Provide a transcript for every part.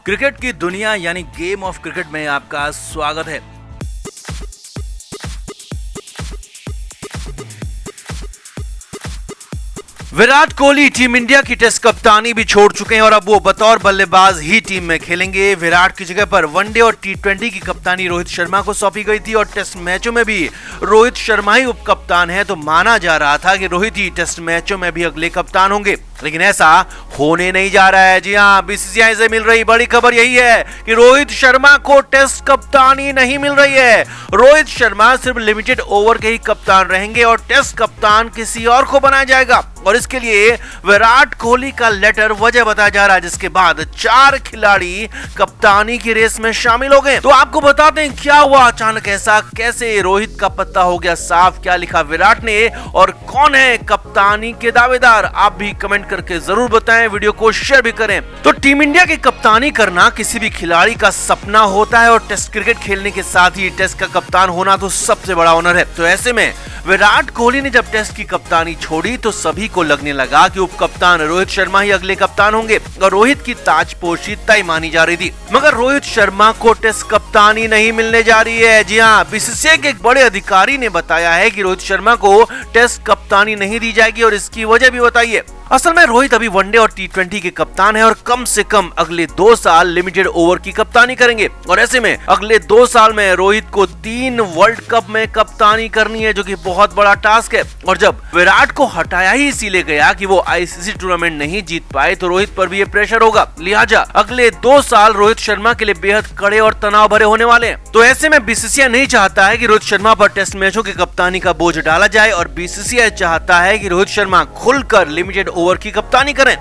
Cricket की दुनिया यानी गेम ऑफ क्रिकेट में आपका स्वागत है। विराट कोहली टीम इंडिया की टेस्ट कप्तानी भी छोड़ चुके हैं और अब वो बतौर बल्लेबाज ही टीम में खेलेंगे। विराट की जगह पर वनडे और टी20 की कप्तानी रोहित शर्मा को सौंपी गई थी और टेस्ट मैचों में भी रोहित शर्मा ही उप कप्तान है, तो माना जा रहा था कि रोहित ही टेस्ट मैचों में भी अगले कप्तान होंगे, लेकिन ऐसा होने नहीं जा रहा है। जी हां, बीसीसीआई से मिल रही बड़ी खबर यही है कि रोहित शर्मा को टेस्ट कप्तानी नहीं मिल रही है। रोहित शर्मा सिर्फ लिमिटेड ओवर के ही कप्तान रहेंगे और टेस्ट कप्तान किसी और को बनाया जाएगा और इसके लिए विराट कोहली का लेटर वजह बताया जा रहा है, जिसके बाद 4 खिलाड़ी कप्तानी की रेस में शामिल हो गए। तो आपको बताते हैं क्या हुआ, अचानक ऐसा कैसे रोहित का पत्ता हो गया साफ, क्या लिखा विराट ने और कौन है कप्तानी के दावेदार, आप भी कमेंट करके जरूर बताएं, वीडियो को शेयर भी करें। तो टीम इंडिया की कप्तानी करना किसी भी खिलाड़ी का सपना होता है और टेस्ट क्रिकेट खेलने के साथ ही टेस्ट का कप्तान होना तो सबसे बड़ा ऑनर है। तो ऐसे में विराट कोहली ने जब टेस्ट की कप्तानी छोड़ी तो सभी को लगने लगा कि उप कप्तान रोहित शर्मा ही अगले कप्तान होंगे और रोहित की ताजपोशी तय मानी जा रही थी, मगर रोहित शर्मा को टेस्ट कप्तानी नहीं मिलने जा रही है। जी हां, बीसीसीआई के एक बड़े अधिकारी ने बताया है कि रोहित शर्मा को टेस्ट कप्तानी नहीं दी जाएगी और इसकी वजह भी बताइए। असल में रोहित अभी वनडे और टी20 के कप्तान है और कम से कम अगले 2 साल लिमिटेड ओवर की कप्तानी करेंगे और ऐसे में अगले 2 साल में रोहित को 3 वर्ल्ड कप में कप्तानी करनी है, जो कि बहुत बड़ा टास्क है। और जब विराट को हटाया ही इसीलिए गया कि वो आईसीसी टूर्नामेंट नहीं जीत पाए, तो रोहित पर भी ये प्रेशर होगा। लिहाजा अगले 2 साल रोहित शर्मा के लिए बेहद कड़े और तनाव भरे होने वाले हैं। तो ऐसे में बीसीसीआई नहीं चाहता है कि रोहित शर्मा पर टेस्ट मैचों की कप्तानी का बोझ डाला जाए और बीसीसीआई चाहता है कि रोहित शर्मा खुलकर लिमिटेड ओवर की कप्तानी करें।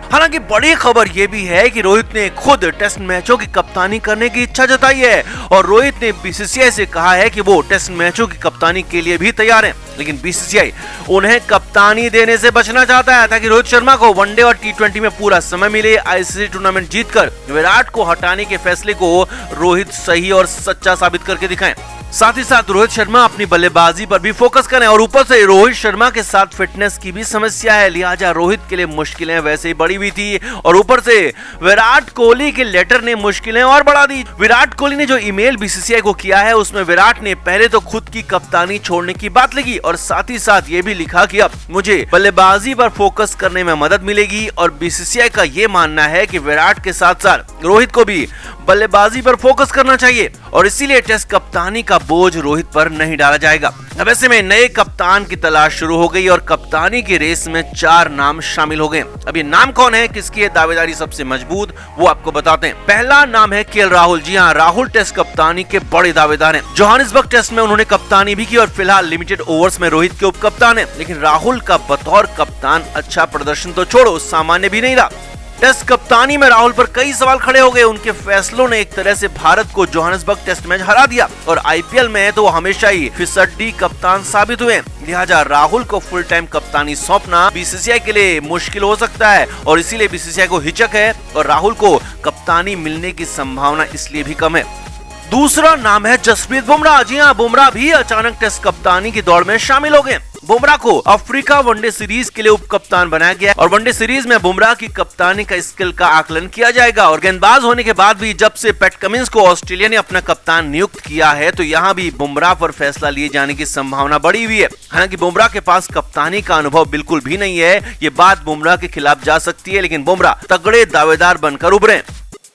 हालांकि बड़ी खबर यह भी है कि रोहित ने खुद टेस्ट मैचों की कप्तानी करने की इच्छा जताई है और रोहित ने बीसीसीआई से कहा है कि वो टेस्ट मैचों की कप्तानी के लिए भी तैयार हैं, लेकिन बीसीसीआई उन्हें कप्तानी देने से बचना चाहता है ताकि रोहित शर्मा को वनडे और टी20 में पूरा समय मिले। आईसीसी टूर्नामेंट जीतकर विराट को हटाने के फैसले को रोहित सही और सच्चा साबित करके दिखाएं। साथ ही साथ रोहित शर्मा अपनी बल्लेबाजी पर भी फोकस करें और ऊपर से रोहित शर्मा के साथ फिटनेस की भी समस्या है, लिहाजा रोहित के लिए मुश्किलें वैसे ही बढ़ी हुई थी और ऊपर से विराट कोहली के लेटर ने मुश्किलें और बढ़ा दी। विराट कोहली ने जो ईमेल बीसीसीआई को किया है उसमें विराट ने पहले तो खुद की कप्तानी छोड़ने की बात लिखी और साथ ही साथ ये भी लिखा कि अब मुझे बल्लेबाजी पर फोकस करने में मदद मिलेगी और बीसीसीआई का ये मानना है कि विराट के साथ साथ रोहित को भी बल्लेबाजी पर फोकस करना चाहिए और इसीलिए टेस्ट कप्तानी का बोझ रोहित पर नहीं डाला जाएगा। अब ऐसे में नए कप्तान की तलाश शुरू हो गई और कप्तानी की रेस में 4 नाम शामिल हो गए। अब ये नाम कौन है, किसकी है दावेदारी सबसे मजबूत, वो आपको बताते हैं। पहला नाम है केएल राहुल। जी हाँ, राहुल टेस्ट कप्तानी के बड़े दावेदार हैं। जोहानिसबर्ग टेस्ट में उन्होंने कप्तानी भी की और फिलहाल लिमिटेड ओवर्स में रोहित के उप कप्तान है, लेकिन राहुल का बतौर कप्तान अच्छा प्रदर्शन तो छोड़ो, सामान्य भी नहीं रहा। टेस्ट कप्तानी में राहुल पर कई सवाल खड़े हो गए। उनके फैसलों ने एक तरह से भारत को जोहानिसबर्ग टेस्ट मैच हरा दिया और आईपीएल में तो वो हमेशा ही फिसड्डी कप्तान साबित हुए। लिहाजा राहुल को फुल टाइम कप्तानी सौंपना बीसीसीआई के लिए मुश्किल हो सकता है और इसीलिए बीसीसीआई को हिचक है और राहुल को कप्तानी मिलने की संभावना इसलिए भी कम है। दूसरा नाम है जसप्रीत बुमराह। जी हाँ, बुमराह भी अचानक टेस्ट कप्तानी की दौड़ में शामिल हो गए। बुमराह को अफ्रीका वनडे सीरीज के लिए उप कप्तान बनाया गया और वनडे सीरीज में बुमराह की कप्तानी का स्किल का आकलन किया जाएगा और गेंदबाज होने के बाद भी जब से पैट कमिंस को ऑस्ट्रेलिया ने अपना कप्तान नियुक्त किया है तो यहाँ भी बुमराह पर फैसला लिए जाने की संभावना बढ़ी हुई है। हालांकि बुमराह के पास कप्तानी का अनुभव बिल्कुल भी नहीं है, ये बात बुमराह के खिलाफ जा सकती है, लेकिन बुमराह तगड़े दावेदार बनकर उभरे।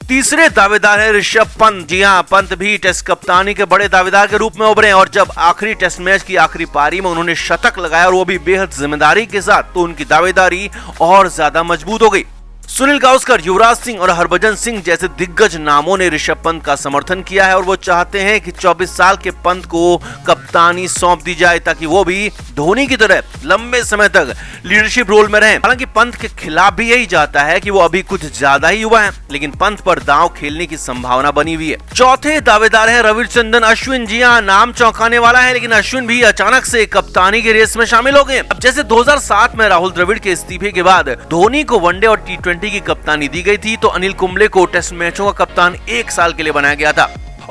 तीसरे दावेदार है ऋषभ पंत। जी हां, पंत भी टेस्ट कप्तानी के बड़े दावेदार के रूप में उभरे और जब आखिरी टेस्ट मैच की आखिरी पारी में उन्होंने शतक लगाया और वो भी बेहद जिम्मेदारी के साथ, तो उनकी दावेदारी और ज्यादा मजबूत हो गई। सुनील गावस्कर, युवराज सिंह और हरभजन सिंह जैसे दिग्गज नामों ने ऋषभ पंत का समर्थन किया है और वो चाहते हैं कि 24 साल के पंत को कप्तानी सौंप दी जाए ताकि वो भी धोनी की तरह लंबे समय तक लीडरशिप रोल में रहें। हालांकि पंत के खिलाफ भी यही चाहता है कि वो अभी कुछ ज्यादा ही युवा हैं, लेकिन पंत पर दांव खेलने की संभावना बनी हुई है। चौथे दावेदार है रविचंद्रन अश्विन। जी हाँ, नाम चौंकाने वाला है, लेकिन अश्विन भी अचानक से कप्तानी की रेस में शामिल हो गए। अब जैसे 2007 में राहुल द्रविड़ के इस्तीफे के बाद धोनी को वनडे और टी20 की कप्तानी दी गई थी, तो अनिल कुंबले को टेस्ट मैचों का कप्तान 1 साल के लिए बनाया गया था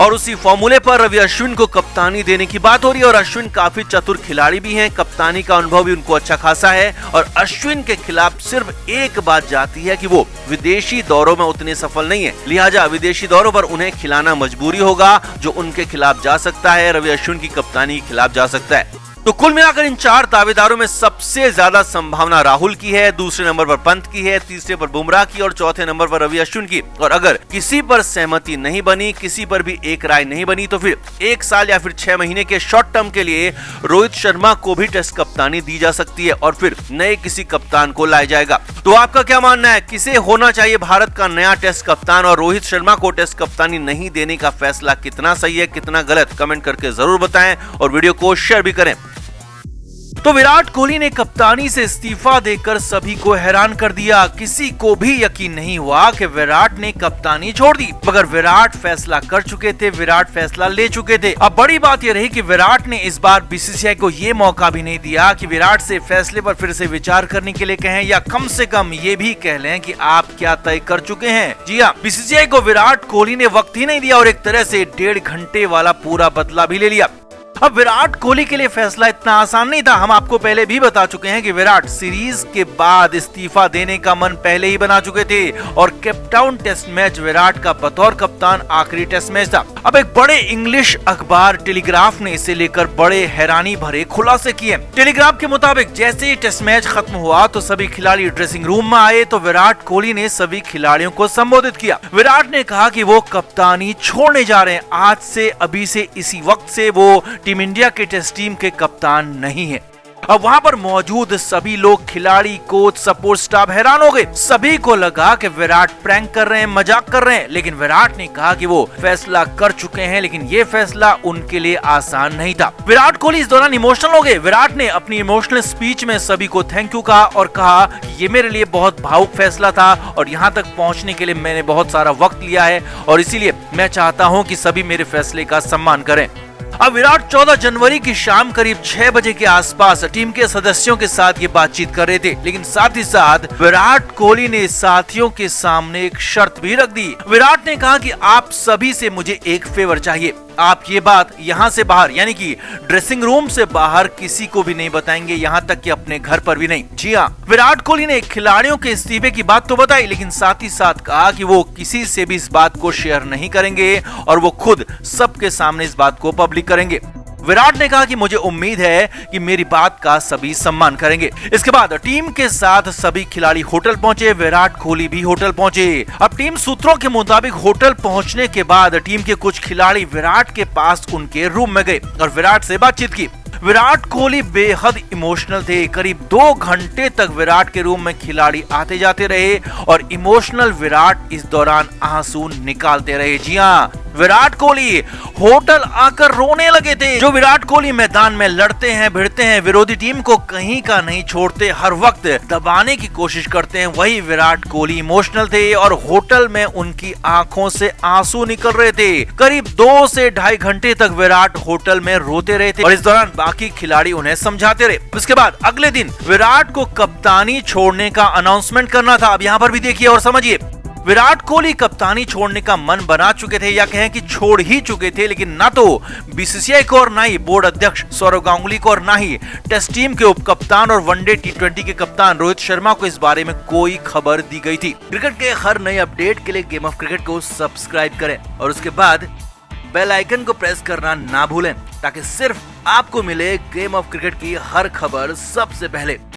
और उसी फॉर्मूले पर रवि अश्विन को कप्तानी देने की बात हो रही है और अश्विन काफी चतुर खिलाड़ी भी हैं, कप्तानी का अनुभव भी उनको अच्छा खासा है और अश्विन के खिलाफ सिर्फ एक बात जाती है कि वो विदेशी दौरों में उतने सफल नहीं है, लिहाजा विदेशी दौरों पर उन्हें खिलाना मजबूरी होगा जो उनके खिलाफ जा सकता है, रवि अश्विन की कप्तानी के खिलाफ जा सकता है। तो कुल मिलाकर इन 4 दावेदारों में सबसे ज्यादा संभावना राहुल की है, दूसरे नंबर पर पंत की है, तीसरे पर बुमराह की और चौथे नंबर पर रवि अश्विन की। और अगर किसी पर सहमति नहीं बनी, किसी पर भी एक राय नहीं बनी, तो फिर 1 साल या फिर 6 महीने के शॉर्ट टर्म के लिए रोहित शर्मा को भी टेस्ट कप्तानी दी जा सकती है और फिर नए किसी कप्तान को लाया जाएगा। तो आपका क्या मानना है, किसे होना चाहिए भारत का नया टेस्ट कप्तान और रोहित शर्मा को टेस्ट कप्तानी नहीं देने का फैसला कितना सही है, कितना गलत, कमेंट करके जरूर बताएं और वीडियो को शेयर भी करें। तो विराट कोहली ने कप्तानी से इस्तीफा देकर सभी को हैरान कर दिया। किसी को भी यकीन नहीं हुआ कि विराट ने कप्तानी छोड़ दी, मगर विराट फैसला कर चुके थे, विराट फैसला ले चुके थे। अब बड़ी बात यह रही कि विराट ने इस बार बीसीसीआई को ये मौका भी नहीं दिया कि विराट से फैसले पर फिर से विचार करने के लिए कहें या कम से कम ये भी कह लें कि आप क्या तय कर चुके हैं। जी हाँ, बीसीसीआई को विराट कोहली ने वक्त ही नहीं दिया और एक तरह से 1.5 घंटे वाला पूरा बदला भी ले लिया। अब विराट कोहली के लिए फैसला इतना आसान नहीं था। हम आपको पहले भी बता चुके हैं कि विराट सीरीज के बाद इस्तीफा देने का मन पहले ही बना चुके थे और केपटाउन टेस्ट मैच विराट का बतौर कप्तान आखिरी टेस्ट मैच था। अब एक बड़े इंग्लिश अखबार टेलीग्राफ ने इसे लेकर बड़े हैरानी भरे खुलासे किए। टेलीग्राफ के मुताबिक जैसे ही टेस्ट मैच खत्म हुआ तो सभी खिलाड़ी ड्रेसिंग रूम में आए तो विराट कोहली ने सभी खिलाड़ियों को संबोधित किया। विराट ने कहा कि वो कप्तानी छोड़ने जा रहे हैं, आज से अभी से इसी वक्त से वो टीम इंडिया के टेस्ट टीम के कप्तान नहीं है। अब वहां पर मौजूद सभी लोग, खिलाड़ी, कोच, सपोर्ट स्टाफ हैरान हो गए। सभी को लगा कि विराट प्रैंक कर रहे हैं, मजाक कर रहे हैं, लेकिन विराट ने कहा कि वो फैसला कर चुके हैं, लेकिन ये फैसला उनके लिए आसान नहीं था। विराट कोहली इस दौरान इमोशनल हो गए। विराट ने अपनी इमोशनल स्पीच में सभी को थैंक यू कहा और कहा ये मेरे लिए बहुत भावुक फैसला था और यहाँ तक पहुँचने के लिए मैंने बहुत सारा वक्त लिया है और इसीलिए मैं चाहता हूँ कि सभी मेरे फैसले का सम्मान करें। अब विराट 14 जनवरी की शाम करीब 6 बजे के आसपास टीम के सदस्यों के साथ ये बातचीत कर रहे थे, लेकिन साथ ही साथ विराट कोहली ने साथियों के सामने एक शर्त भी रख दी। विराट ने कहा कि आप सभी से मुझे एक फेवर चाहिए, आप ये बात यहाँ से बाहर यानी कि ड्रेसिंग रूम से बाहर किसी को भी नहीं बताएंगे, यहाँ तक कि अपने घर पर भी नहीं। जी हाँ, विराट कोहली ने खिलाड़ियों के इस्तीफे की बात तो बताई, लेकिन साथ ही साथ कहा कि वो किसी से भी इस बात को शेयर नहीं करेंगे और वो खुद सबके सामने इस बात को पब्लिक करेंगे। विराट ने कहा कि मुझे उम्मीद है कि मेरी बात का सभी सम्मान करेंगे। इसके बाद टीम के साथ सभी खिलाड़ी होटल पहुंचे, विराट कोहली भी होटल पहुंचे। अब टीम सूत्रों के मुताबिक होटल पहुंचने के बाद टीम के कुछ खिलाड़ी विराट के पास उनके रूम में गए और विराट से बातचीत की। विराट कोहली बेहद इमोशनल थे। करीब 2 घंटे तक विराट के रूम में खिलाड़ी आते जाते रहे और इमोशनल विराट इस दौरान आंसू निकालते रहे। जी हाँ, विराट कोहली होटल आकर रोने लगे थे। जो विराट कोहली मैदान में लड़ते हैं, भिड़ते हैं, विरोधी टीम को कहीं का नहीं छोड़ते, हर वक्त दबाने की कोशिश करते हैं, वही विराट कोहली इमोशनल थे और होटल में उनकी आंखों से आंसू निकल रहे थे। करीब 2 से 2.5 घंटे तक विराट होटल में रोते रहे थे और इस दौरान बाकी खिलाड़ी उन्हें समझाते रहे। उसके बाद अगले दिन विराट को कप्तानी छोड़ने का अनाउंसमेंट करना था। अब यहाँ पर भी देखिए और समझिए, विराट कोहली कप्तानी छोड़ने का मन बना चुके थे या कहें कि छोड़ ही चुके थे, लेकिन ना तो बीसीसीआई को और ना ही बोर्ड अध्यक्ष सौरव गांगुली को और ना ही टेस्ट टीम के उप कप्तान और वनडे T20 के कप्तान रोहित शर्मा को इस बारे में कोई खबर दी गई थी। क्रिकेट के हर नए अपडेट के लिए गेम ऑफ क्रिकेट को सब्सक्राइब करें और उसके बाद बेल आइकन को प्रेस करना ना भूलें ताकि सिर्फ आपको मिले गेम ऑफ क्रिकेट की हर खबर सबसे पहले।